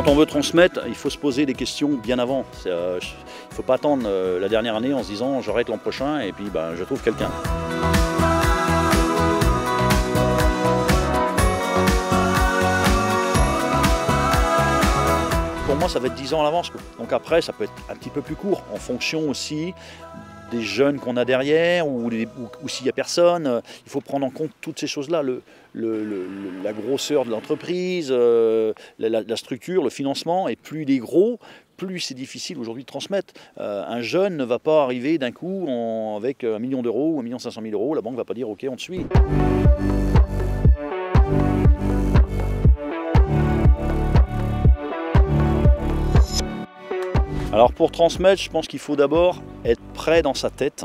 Quand on veut transmettre, il faut se poser des questions bien avant. Il ne faut pas attendre la dernière année en se disant j'arrête l'an prochain et puis je trouve quelqu'un. Pour moi, ça va être 10 ans à l'avance. Donc après, ça peut être un petit peu plus court, en fonction aussi des jeunes qu'on a derrière ou s'il n'y a personne. Il faut prendre en compte toutes ces choses-là, la grosseur de l'entreprise, la structure, le financement. Et plus il est gros, plus c'est difficile aujourd'hui de transmettre. Un jeune ne va pas arriver d'un coup avec 1 million d'euros ou 1 500 000 euros. La banque ne va pas dire « ok, on te suit ». Alors pour transmettre, je pense qu'il faut d'abord être prêt dans sa tête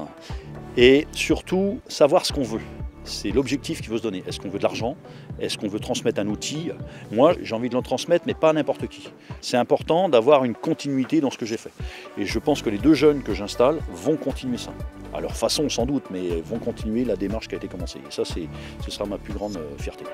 et surtout savoir ce qu'on veut. C'est l'objectif qu'il faut se donner. Est-ce qu'on veut de l'argent? Est-ce qu'on veut transmettre un outil? Moi, j'ai envie de le transmettre, mais pas à n'importe qui. C'est important d'avoir une continuité dans ce que j'ai fait. Et je pense que les 2 jeunes que j'installe vont continuer ça. À leur façon sans doute, mais vont continuer la démarche qui a été commencée. Et ça, ce sera ma plus grande fierté.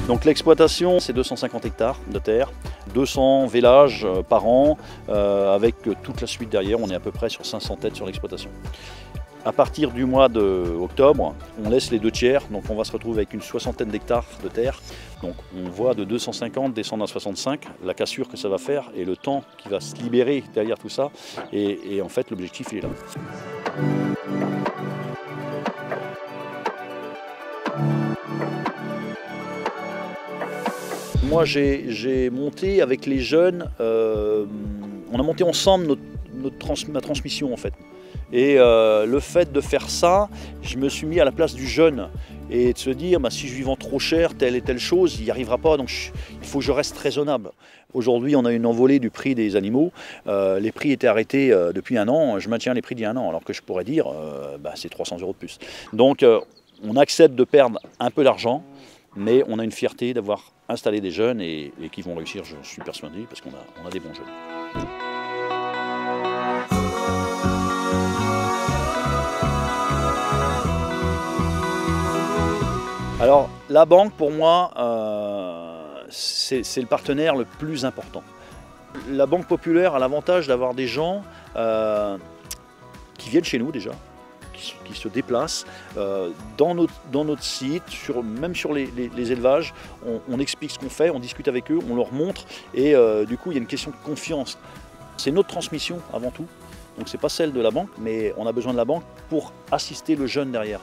Donc l'exploitation, c'est 250 hectares de terre, 200 vélages par an, avec toute la suite derrière. On est à peu près sur 500 têtes sur l'exploitation. À partir du mois d'octobre, on laisse les 2 tiers, donc on va se retrouver avec une 60aine d'hectares de terre. Donc on voit de 250 descendre à 65, la cassure que ça va faire et le temps qui va se libérer derrière tout ça. Et en fait, l'objectif, il est là. Moi, j'ai monté avec les jeunes, on a monté ensemble ma transmission en fait. Et le fait de faire ça, je me suis mis à la place du jeune et de se dire si je lui vends trop cher telle et telle chose, il n'y arrivera pas, donc il faut que je reste raisonnable. Aujourd'hui, on a une envolée du prix des animaux. Les prix étaient arrêtés depuis 1 an, je maintiens les prix d'il y a 1 an, alors que je pourrais dire c'est 300 € de plus. Donc on accepte de perdre un peu d'argent, mais on a une fierté d'avoir installé des jeunes et qui vont réussir, je suis persuadé, parce qu'on a des bons jeunes. Alors la banque pour moi c'est le partenaire le plus important. La Banque Populaire a l'avantage d'avoir des gens qui viennent chez nous déjà, qui se déplacent dans notre site, même sur les élevages. On explique ce qu'on fait, on discute avec eux, on leur montre et du coup il y a une question de confiance. C'est notre transmission avant tout, donc c'est pas celle de la banque, mais on a besoin de la banque pour assister le jeune derrière.